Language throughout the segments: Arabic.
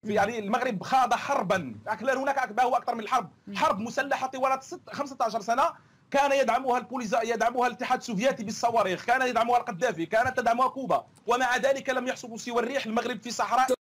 في يعني المغرب خاض حربا، لا هناك ما هو اكثر من الحرب، حرب مسلحه طوال 15 سنه كان يدعمها يدعمها الاتحاد السوفيتي بالصواريخ، كان يدعمها القذافي، كانت تدعمها كوبا، ومع ذلك لم يحصلوا سوى الريح. المغرب في صحراء.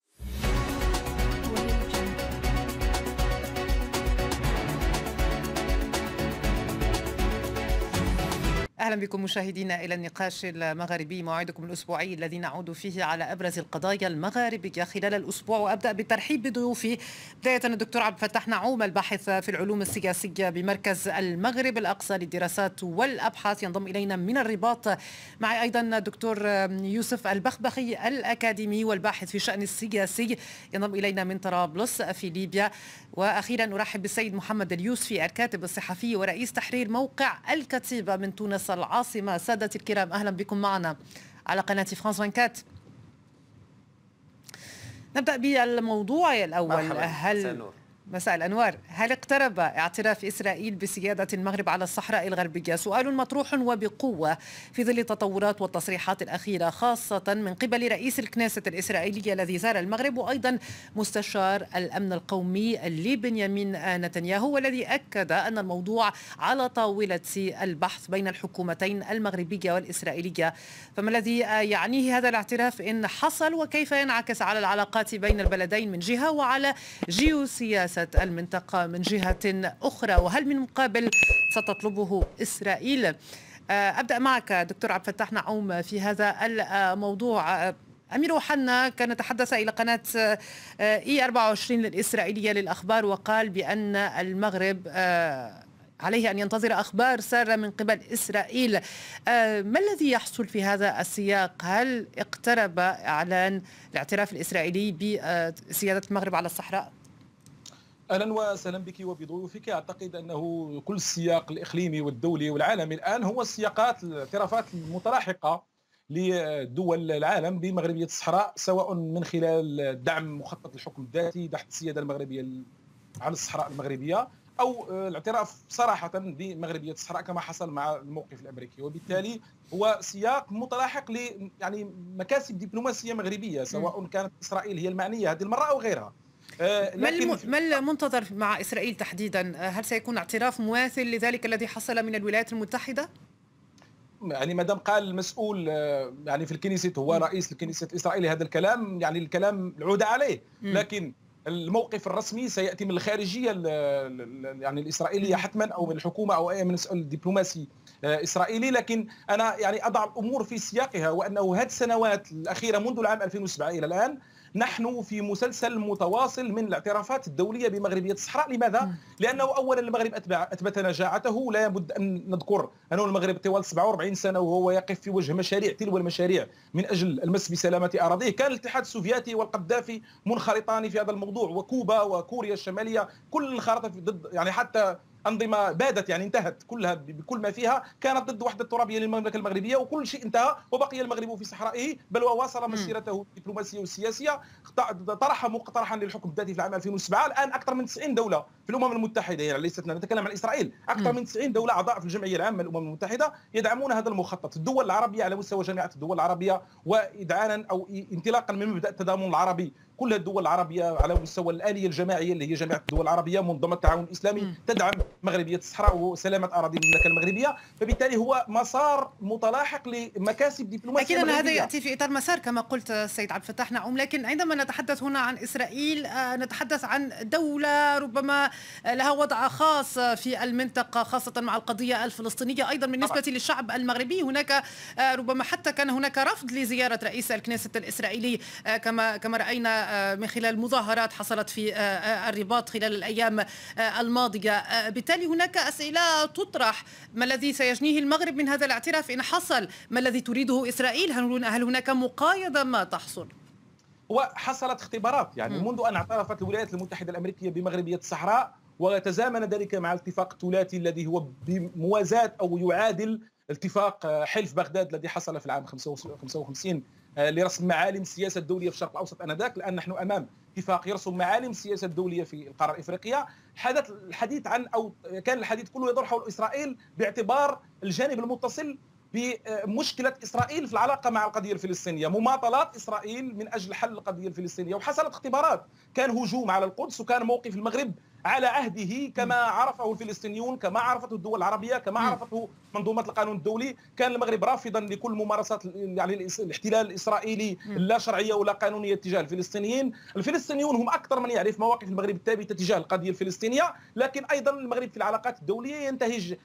أهلا بكم مشاهدينا إلى النقاش المغاربي، موعدكم الأسبوعي الذي نعود فيه على أبرز القضايا المغاربية خلال الأسبوع. وأبدأ بالترحيب بضيوفي، بداية الدكتور عبد الفتاح نعوم الباحث في العلوم السياسية بمركز المغرب الأقصى للدراسات والأبحاث، ينضم إلينا من الرباط. معي أيضا الدكتور يوسف البخبخي الأكاديمي والباحث في الشأن السياسي، ينضم إلينا من طرابلس في ليبيا. وأخيرا أرحب بالسيد محمد اليوسفي الكاتب الصحفي ورئيس تحرير موقع الكتيبة من تونس العاصمة. سادتي الكرام، أهلا بكم معنا على قناة فرانس 24. نبدأ بالموضوع الأول. مساء الأنوار. هل اقترب اعتراف إسرائيل بسيادة المغرب على الصحراء الغربية؟ سؤال مطروح وبقوة في ظل التطورات والتصريحات الأخيرة، خاصة من قبل رئيس الكنيسة الإسرائيلية الذي زار المغرب، وأيضا مستشار الأمن القومي لبنيامين نتنياهو، والذي أكد أن الموضوع على طاولة البحث بين الحكومتين المغربية والإسرائيلية. فما الذي يعنيه هذا الاعتراف إن حصل، وكيف ينعكس على العلاقات بين البلدين من جهة وعلى جيوسياسة المنطقة من جهة أخرى؟ وهل من مقابل ستطلبه إسرائيل؟ أبدأ معك دكتور عبد الفتاح نعوم في هذا الموضوع. أمير وحنا كان تحدث إلى قناة E24 الإسرائيلية للأخبار، وقال بأن المغرب عليه أن ينتظر أخبار سارة من قبل إسرائيل. ما الذي يحصل في هذا السياق؟ هل اقترب إعلان الاعتراف الإسرائيلي بسيادة المغرب على الصحراء؟ اهلا وسهلا بك وبضيوفك. اعتقد انه كل السياق الاقليمي والدولي والعالمي الان هو السياقات الاعترافات المتلاحقه لدول العالم بمغربيه الصحراء، سواء من خلال دعم مخطط الحكم الذاتي تحت السياده المغربيه على الصحراء المغربيه، او الاعتراف صراحه بمغربيه الصحراء كما حصل مع الموقف الامريكي. وبالتالي هو سياق متلاحق ل يعني مكاسب دبلوماسيه مغربيه، سواء كانت اسرائيل هي المعنيه هذه المره او غيرها. ما المنتظر مع إسرائيل تحديدا؟ هل سيكون اعتراف مماثل لذلك الذي حصل من الولايات المتحدة؟ يعني ما دام قال المسؤول يعني في الكنيسة هو رئيس الكنيسة الإسرائيلي هذا الكلام، يعني الكلام العودة عليه، لكن الموقف الرسمي سيأتي من الخارجية يعني الإسرائيلية حتما، أو من الحكومة أو أي مسؤول دبلوماسي إسرائيلي. لكن أنا يعني أضع الأمور في سياقها، وأنه هذه السنوات الأخيرة منذ العام 2007 إلى الآن نحن في مسلسل متواصل من الاعترافات الدولية بمغربية الصحراء. لماذا؟ لأنه أولا المغرب أثبت نجاعته. لا بد أن نذكر أنه المغرب طوال 47 سنة وهو يقف في وجه مشاريع تلو المشاريع من أجل المس بسلامة أراضيه. كان الاتحاد السوفيتي والقذافي منخرطان في هذا الموضوع، وكوبا وكوريا الشمالية، كل الخارطة ضد، يعني حتى أنظمة بادت يعني انتهت كلها بكل ما فيها، كانت ضد وحدة الترابية للمملكة المغربية، وكل شيء انتهى وبقي المغرب في صحرائه، بل وواصل مسيرته الدبلوماسية والسياسية. طرح مقترحا للحكم الذاتي في العام 2007. الآن أكثر من 90 دولة في الأمم المتحدة، يعني ليست نتكلم عن إسرائيل، أكثر من 90 دولة أعضاء في الجمعية العامة للأمم المتحدة يدعمون هذا المخطط. الدول العربية على مستوى جامعة الدول العربية، وإدعانا أو انطلاقا من مبدأ التضامن العربي، كل الدول العربية على مستوى الآلية الجماعية اللي هي جامعة الدول العربية، منظمة التعاون الإسلامي، تدعم مغربية الصحراء وسلامة أراضي المملكة المغربية. فبالتالي هو مسار متلاحق لمكاسب دبلوماسية أكيد مغربية. أن هذا يأتي في إطار مسار كما قلت السيد عبد الفتاح نعوم، لكن عندما نتحدث هنا عن إسرائيل نتحدث عن دولة ربما لها وضع خاص في المنطقة، خاصة مع القضية الفلسطينية. أيضا بالنسبة للشعب المغربي هناك ربما حتى كان هناك رفض لزيارة رئيس الكنيسة الإسرائيلي كما رأينا من خلال مظاهرات حصلت في الرباط خلال الأيام الماضية. بالتالي هناك أسئلة تطرح: ما الذي سيجنيه المغرب من هذا الاعتراف إن حصل؟ ما الذي تريده إسرائيل؟ هل هناك مقايضة ما تحصل؟ وحصلت اختبارات يعني منذ أن اعترفت الولايات المتحدة الأمريكية بمغربية الصحراء، وتزامن ذلك مع الاتفاق الثلاثي الذي هو بموازاة أو يعادل اتفاق حلف بغداد الذي حصل في العام 55 لرسم معالم السياسة الدولية في الشرق الأوسط آنذاك. الآن نحن أمام اتفاق يرسم معالم السياسة الدولية في القارة الإفريقية. حدث الحديث عن، أو كان الحديث كله يدور حول إسرائيل باعتبار الجانب المتصل بمشكلة إسرائيل في العلاقة مع القضية الفلسطينية، مماطلات إسرائيل من أجل حل القضية الفلسطينية، وحصلت اختبارات، كان هجوم على القدس وكان موقف المغرب على عهده كما عرفه الفلسطينيون، كما عرفته الدول العربية، كما عرفته منظومة القانون الدولي. كان المغرب رافضا لكل ممارسات يعني الاحتلال الإسرائيلي اللا شرعية ولا قانونية تجاه الفلسطينيين. الفلسطينيون هم أكثر من يعرف مواقف المغرب الثابتة تجاه القضية الفلسطينية، لكن أيضا المغرب في العلاقات الدولية ينتهج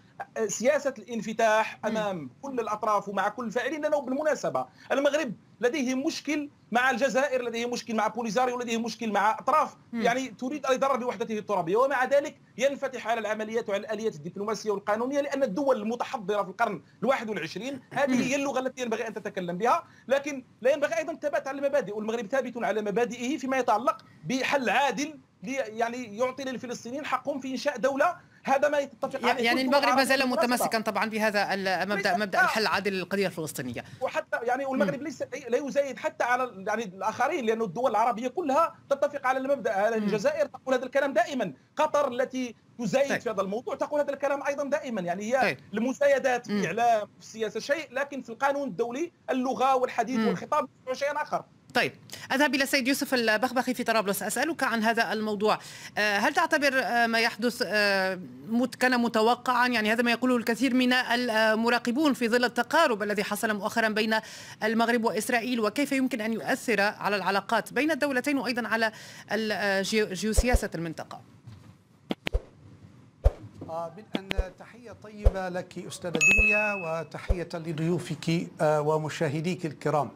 سياسة الانفتاح أمام كل الأطراف ومع كل الفاعلين، لأنه بالمناسبة المغرب لديه مشكل مع الجزائر، لديه مشكل مع بوليزاريو، لديه مشكل مع أطراف يعني تريد الضرر بوحدته الترابية، ومع ذلك ينفتح على العمليات وعلى الآليات الدبلوماسية والقانونية، لأن الدول المتحضرة في القرن ال21 هذه هي اللغة التي ينبغي أن تتكلم بها. لكن لا ينبغي أيضا الثبات على المبادئ، والمغرب ثابت على مبادئه فيما يتعلق بحل عادل يعني يعطي للفلسطينيين حقهم في إنشاء دولة. هذا ما يتفق عليه يعني المغرب ما زال متمسكا طبعا بهذا المبدا، مبدا الحل العادل للقضيه الفلسطينيه، وحتى يعني والمغرب ليس لا يزايد حتى على يعني الاخرين، لأن الدول العربية كلها تتفق على المبدا هذا. الجزائر تقول هذا الكلام دائما، قطر التي تزايد في هذا الموضوع تقول هذا الكلام ايضا دائما. يعني هي المزايدات في الاعلام في السياسه شيء، لكن في القانون الدولي اللغه والحديث والخطاب شيء اخر. طيب، أذهب إلى السيد يوسف البخبخي في طرابلس أسألك عن هذا الموضوع. هل تعتبر ما يحدث كان متوقعا؟ يعني هذا ما يقوله الكثير من المراقبون في ظل التقارب الذي حصل مؤخرا بين المغرب وإسرائيل، وكيف يمكن أن يؤثر على العلاقات بين الدولتين وأيضا على جيوسياسة المنطقة. بدءا تحية طيبة لك أستاذة دنيا، وتحية لضيوفك ومشاهديك الكرام.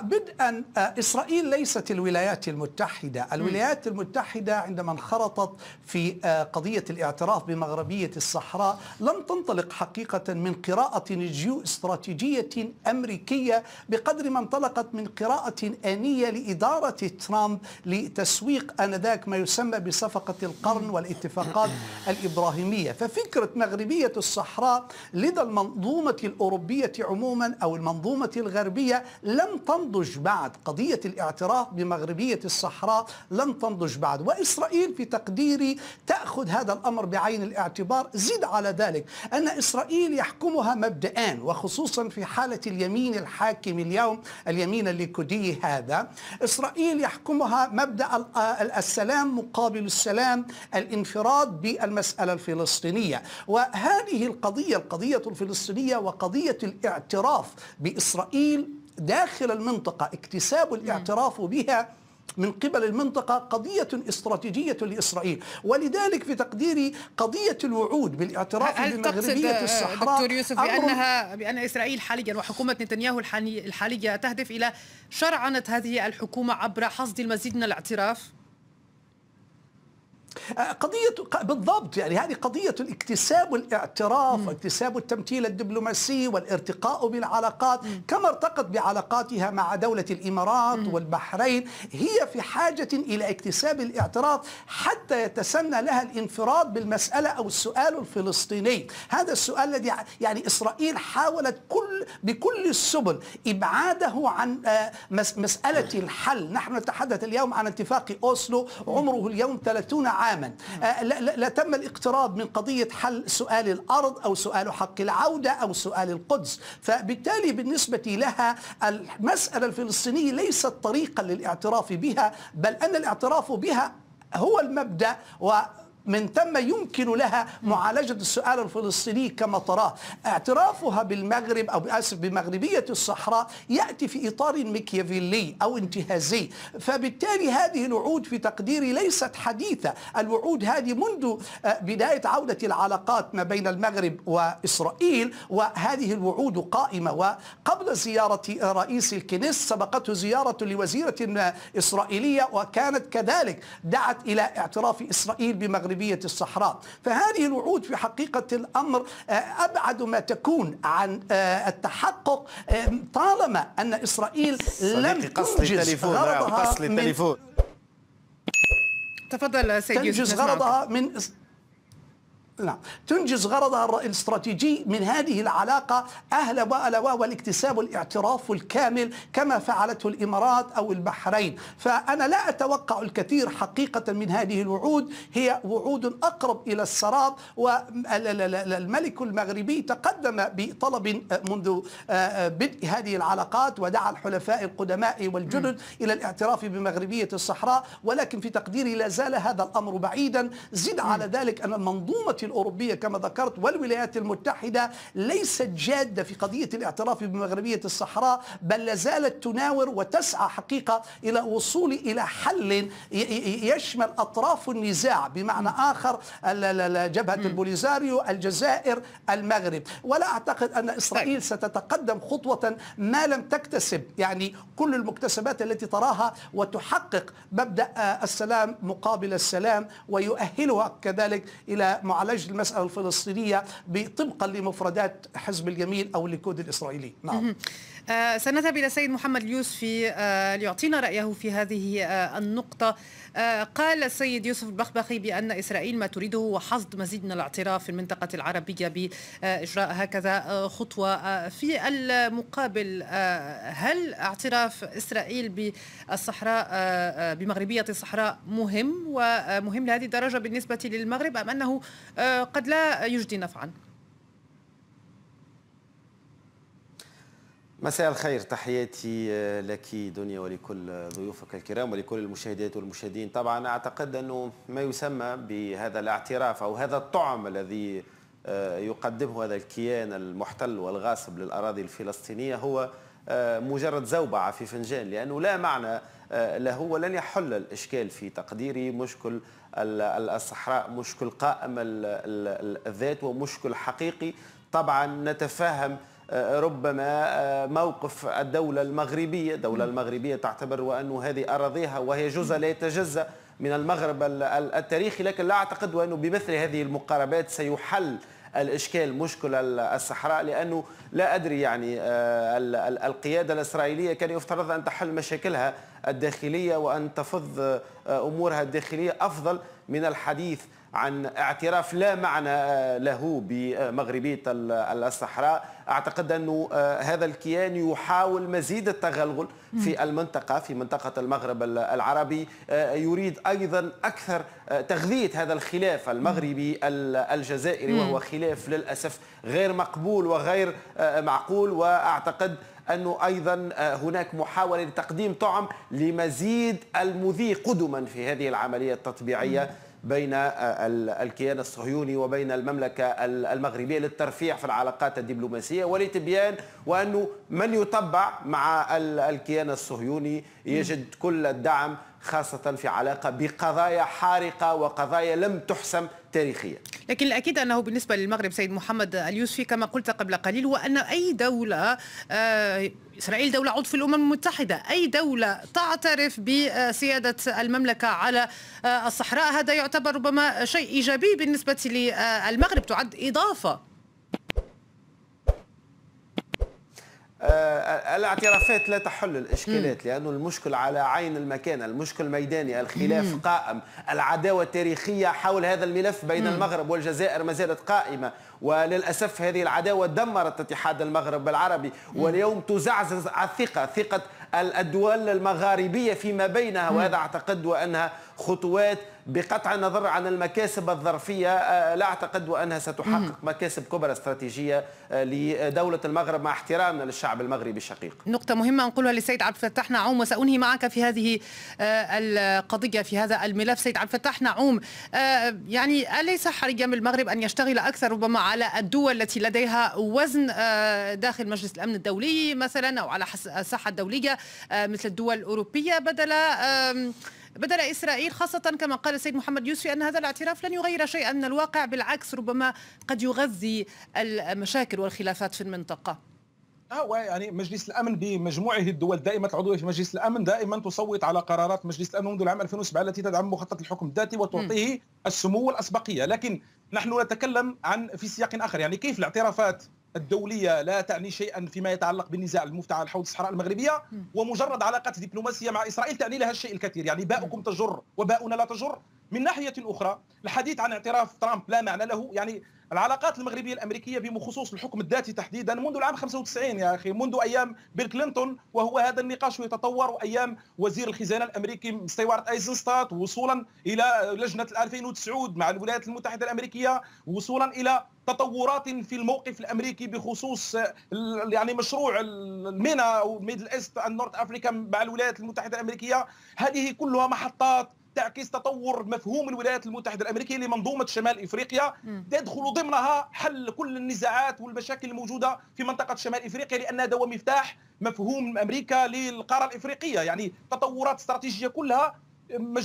بدءا إسرائيل ليست الولايات المتحدة. الولايات المتحدة عندما انخرطت في قضية الاعتراف بمغربية الصحراء لم تنطلق حقيقة من قراءة جيو استراتيجية أمريكية بقدر ما انطلقت من قراءة آنية لإدارة ترامب لتسويق آنذاك ما يسمى بصفقة القرن والاتفاقات الإبراهيمية. ففكرة مغربية الصحراء لدى المنظومة الأوروبية عموما أو المنظومة الغربية لم تنضج بعد. قضية الاعتراف بمغربية الصحراء لن تنضج بعد، وإسرائيل في تقديري تأخذ هذا الأمر بعين الاعتبار. زد على ذلك أن إسرائيل يحكمها مبدأان، وخصوصا في حالة اليمين الحاكم اليوم، اليمين الليكودي هذا، إسرائيل يحكمها مبدأ السلام مقابل السلام، الانفراد بالمسألة الفلسطينية. وهذه القضية الفلسطينية وقضية الاعتراف بإسرائيل داخل المنطقة، اكتساب الاعتراف بها من قبل المنطقة قضية استراتيجية لإسرائيل. ولذلك في تقديري قضية الوعود بالاعتراف بمغربية الصحراء، دكتور يوسف بأن إسرائيل حاليا وحكومة نتنياهو الحالية تهدف إلى شرعنة هذه الحكومة عبر حصد المزيد من الاعتراف؟ بالضبط، يعني هذه قضية الاكتساب والاعتراف واكتساب التمثيل الدبلوماسي والارتقاء بالعلاقات كما ارتقت بعلاقاتها مع دولة الإمارات والبحرين. هي في حاجة إلى اكتساب الاعتراف حتى يتسنى لها الانفراد بالمسألة أو السؤال الفلسطيني. هذا السؤال الذي يعني إسرائيل حاولت بكل السبل إبعاده عن مسألة الحل. نحن نتحدث اليوم عن اتفاق أوسلو عمره اليوم 30 عاما. لا تم الاقتراب من قضية حل سؤال الأرض أو سؤال حق العودة أو سؤال القدس. فبالتالي بالنسبة لها المسألة الفلسطينية ليست طريقا للاعتراف بها، بل أن الاعتراف بها هو المبدأ، ومن ثم يمكن لها معالجة السؤال الفلسطيني كما تراه. اعترافها بالمغرب أو بمغربية الصحراء يأتي في إطار ميكيافيلي أو انتهازي. فبالتالي هذه الوعود في تقديري ليست حديثة. الوعود هذه منذ بداية عودة العلاقات ما بين المغرب وإسرائيل، وهذه الوعود قائمة. وقبل زيارة رئيس الكنيس سبقته زيارة لوزيرة إسرائيلية، وكانت كذلك دعت إلى اعتراف إسرائيل بمغربية الصحراء. فهذه الوعود في حقيقة الأمر أبعد ما تكون عن التحقق طالما أن إسرائيل لم تنجز غرضها من تفضل سيد يوسف. تنجز غرضها نعم، تنجز غرضها الاستراتيجي من هذه العلاقة ألا وهو الاكتساب الاعتراف الكامل كما فعلته الإمارات أو البحرين. فأنا لا أتوقع الكثير حقيقة من هذه الوعود، هي وعود أقرب إلى السراب. والملك المغربي تقدم بطلب منذ بدء هذه العلاقات ودعا الحلفاء القدماء والجدد إلى الاعتراف بمغربية الصحراء، ولكن في تقديري لا زال هذا الأمر بعيدا. زد على ذلك أن المنظومة الأوروبية كما ذكرت والولايات المتحدة ليست جادة في قضية الاعتراف بمغربية الصحراء، بل لا زالت تناور وتسعى حقيقة إلى وصول إلى حل يشمل أطراف النزاع، بمعنى آخر جبهة البوليزاريو، الجزائر، المغرب. ولا أعتقد أن إسرائيل ستتقدم خطوة ما لم تكتسب يعني كل المكتسبات التي تراها وتحقق مبدأ السلام مقابل السلام، ويؤهلها كذلك إلى معالجة المسألة الفلسطينية طبقا لمفردات حزب اليمين أو الليكود الإسرائيلي. نعم. سنذهب إلى السيد محمد اليوسفي ليعطينا رأيه في هذه النقطة. قال السيد يوسف البخبخي بأن إسرائيل ما تريده هو حصد مزيد من الاعتراف في المنطقة العربية بإجراء هكذا خطوة. في المقابل، هل اعتراف إسرائيل بالصحراء بمغربية الصحراء مهم ومهم لهذه الدرجة بالنسبة للمغرب، أم أنه قد لا يجدي نفعا؟ مساء الخير، تحياتي لك دنيا ولكل ضيوفك الكرام ولكل المشاهدات والمشاهدين. طبعا أعتقد أنه ما يسمى بهذا الاعتراف أو هذا الطعم الذي يقدمه هذا الكيان المحتل والغاصب للأراضي الفلسطينية هو مجرد زوبعة في فنجان، لأنه لا معنى له ولن يحل الإشكال في تقديري. مشكل الصحراء مشكل قائم الذات ومشكل حقيقي. طبعا نتفهم ربما موقف الدولة المغربية تعتبر وأنه هذه أراضيها وهي جزء لا يتجزأ من المغرب التاريخي، لكن لا أعتقد أنه بمثل هذه المقاربات سيحل الإشكال مشكل الصحراء، لأنه لا أدري يعني القيادة الإسرائيلية كان يفترض أن تحل مشاكلها الداخلية وأن تفض أمورها الداخلية أفضل من الحديث عن اعتراف لا معنى له بمغربية الصحراء. أعتقد أن هذا الكيان يحاول مزيد التغلغل في المنطقة، في منطقة المغرب العربي. يريد أيضا أكثر تغذية هذا الخلاف المغربي الجزائري، وهو خلاف للأسف غير مقبول وغير معقول. وأعتقد أنه أيضا هناك محاولة لتقديم طعم لمزيد المضي قدما في هذه العملية التطبيعية بين الكيان الصهيوني وبين المملكة المغربية للترفيع في العلاقات الدبلوماسية ولتبيان وأنه من يطبع مع الكيان الصهيوني يجد كل الدعم، خاصة في علاقة بقضايا حارقة وقضايا لم تحسم تاريخيا. لكن الأكيد أنه بالنسبة للمغرب سيد محمد اليوسفي كما قلت قبل قليل، هو أن أي دولة، إسرائيل دولة عضو في الأمم المتحدة، أي دولة تعترف بسيادة المملكة على الصحراء هذا يعتبر ربما شيء إيجابي بالنسبة للمغرب، تعد إضافة. الاعترافات لا تحل الإشكالات، لأنه المشكل على عين المكان، المشكل ميداني، الخلاف قائم، العداوة التاريخية حول هذا الملف بين المغرب والجزائر ما زالت قائمة، وللأسف هذه العداوة دمرت اتحاد المغرب العربي، واليوم تزعزز ثقة الدول المغاربية فيما بينها، وهذا أعتقد وأنها خطوات بقطع النظر عن المكاسب الظرفية لا أعتقد وأنها ستحقق مكاسب كبرى استراتيجية لدولة المغرب مع احترامنا للشعب المغربي الشقيق. نقطة مهمة نقولها للسيد عبد الفتاح نعوم، وسأنهي معك في هذه القضية في هذا الملف. سيد عبد الفتاح نعوم، يعني أليس حريا بالمغرب أن يشتغل أكثر ربما على الدول التي لديها وزن داخل مجلس الأمن الدولي مثلا أو على الساحة الدولية مثل الدول الأوروبية بدل إسرائيل، خاصة كما قال السيد محمد يوسفي أن هذا الاعتراف لن يغير شيئا من الواقع، بالعكس ربما قد يغذي المشاكل والخلافات في المنطقة. يعني مجلس الأمن بمجموعه الدول دائما العضوية في مجلس الأمن دائما تصوت على قرارات مجلس الأمن منذ العام 2007 التي تدعم مخطط الحكم الذاتي وتعطيه السمو والأسبقية. لكن نحن نتكلم عن في سياق آخر، يعني كيف الاعترافات الدولية لا تعني شيئا فيما يتعلق بالنزاع المفتعل حول الصحراء المغربية، ومجرد علاقات دبلوماسية مع إسرائيل تعني لها الشيء الكثير. يعني باؤكم تجر وباؤنا لا تجر. من ناحية أخرى الحديث عن اعتراف ترامب لا معنى له. يعني العلاقات المغربية الأمركية بخصوص الحكم الذاتي تحديدا منذ العام 95 يا أخي، منذ أيام بيل كلينتون وهو هذا النقاش يتطور، وأيام وزير الخزانة الأمريكي ستيوارت أيزنستات، وصولا إلى لجنة 2009 مع الولايات المتحدة الأمريكية، وصولا إلى تطورات في الموقف الأمريكي بخصوص يعني مشروع المينا أو ميدل إيست أند نورث أفريكا مع الولايات المتحدة الأمريكية. هذه كلها محطات تعكس تطور مفهوم الولايات المتحدة الأمريكية لمنظومة شمال إفريقيا، يدخل ضمنها حل كل النزاعات والمشاكل الموجودة في منطقة شمال إفريقيا، لأن هذا هو مفتاح مفهوم أمريكا للقارة الإفريقية. يعني تطورات استراتيجية كلها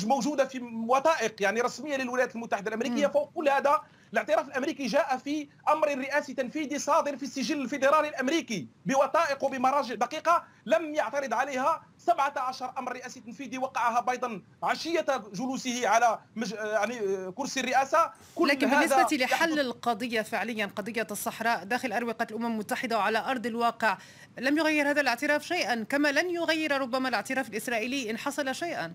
موجودة في وثائق يعني رسمية للولايات المتحدة الأمريكية. فوق كل هذا الاعتراف الأمريكي جاء في أمر رئاسي تنفيذي صادر في السجل الفيدرالي الأمريكي بوثائق وبمراجع دقيقة لم يعترض عليها 17 أمر رئاسي تنفيذي وقعها بايدن عشية جلوسه على يعني كرسي الرئاسة. لكن بالنسبة لحل القضية فعليا قضية الصحراء داخل أروقة الأمم المتحدة وعلى أرض الواقع لم يغير هذا الاعتراف شيئا، كما لن يغير ربما الاعتراف الإسرائيلي إن حصل شيئا.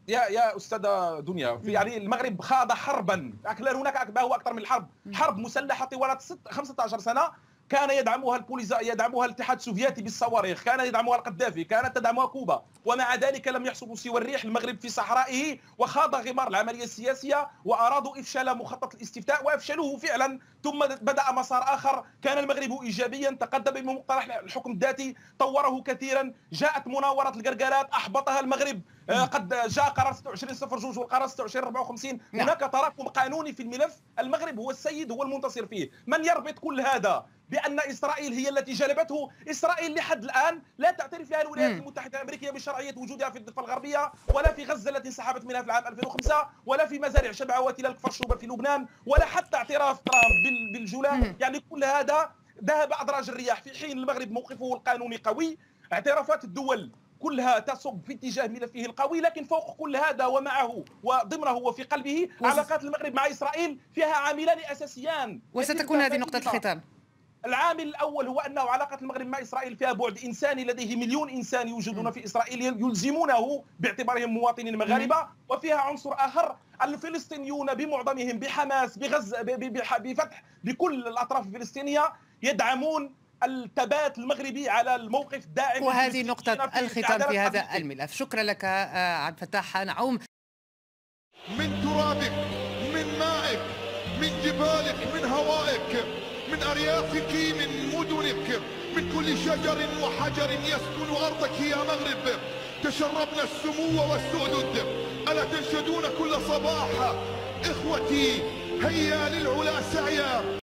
يا أستاذة دنيا، في يعني المغرب خاض حربا، هناك ما هو أكثر من الحرب، حرب مسلحة طوال 15 سنة كان يدعمها الاتحاد السوفيتي بالصواريخ، كان يدعمها القذافي، كانت تدعمها كوبا، ومع ذلك لم يحصدوا سوى الريح. المغرب في صحرائه وخاض غمار العملية السياسية وأرادوا إفشال مخطط الاستفتاء وأفشلوه فعلا، ثم بدأ مسار آخر. كان المغرب إيجابيا، تقدم بمقترح الحكم الذاتي، طوره كثيرا، جاءت مناورة القرقارات أحبطها المغرب، قد جاء قرار 2602 والقرار 2654. هناك تراكم قانوني في الملف، المغرب هو السيد، هو المنتصر فيه. من يربط كل هذا بأن إسرائيل هي التي جلبته؟ إسرائيل لحد الآن لا تعترف فيها الولايات المتحدة الأمريكية بشرعية وجودها في الضفة الغربية، ولا في غزة التي انسحبت منها في العام 2005، ولا في مزارع شبعة وتلال كفر شوبة في لبنان، ولا حتى اعتراف ترامب بالجولان. يعني كل هذا ذهب أدراج الرياح، في حين المغرب موقفه القانوني قوي. اعترافات الدول كلها تصب في اتجاه ملفه القوي، لكن فوق كل هذا ومعه وضمنه وفي قلبه علاقات المغرب مع إسرائيل فيها عاملان أساسيان، وستكون هذه نقطة الختام. العامل الأول هو أنه علاقة المغرب مع إسرائيل فيها بعد إنساني، لديه مليون إنسان يوجدون في إسرائيل يلزمونه باعتبارهم مواطنين مغاربة، وفيها عنصر آخر، الفلسطينيون بمعظمهم بحماس بغزة بفتح بكل الأطراف الفلسطينية يدعمون الثبات المغربي على الموقف الداعم. وهذه نقطة الختام في هذا الملف. شكرا لك عبد الفتاح نعوم. من ترابك، من مائك، من جبالك، من هوائك، من أريافك، من مدنك، من كل شجر وحجر يسكن أرضك يا مغرب، تشربنا السمو والسؤدد. ألا تنشدون كل صباح إخوتي هيا للعلا سعيا.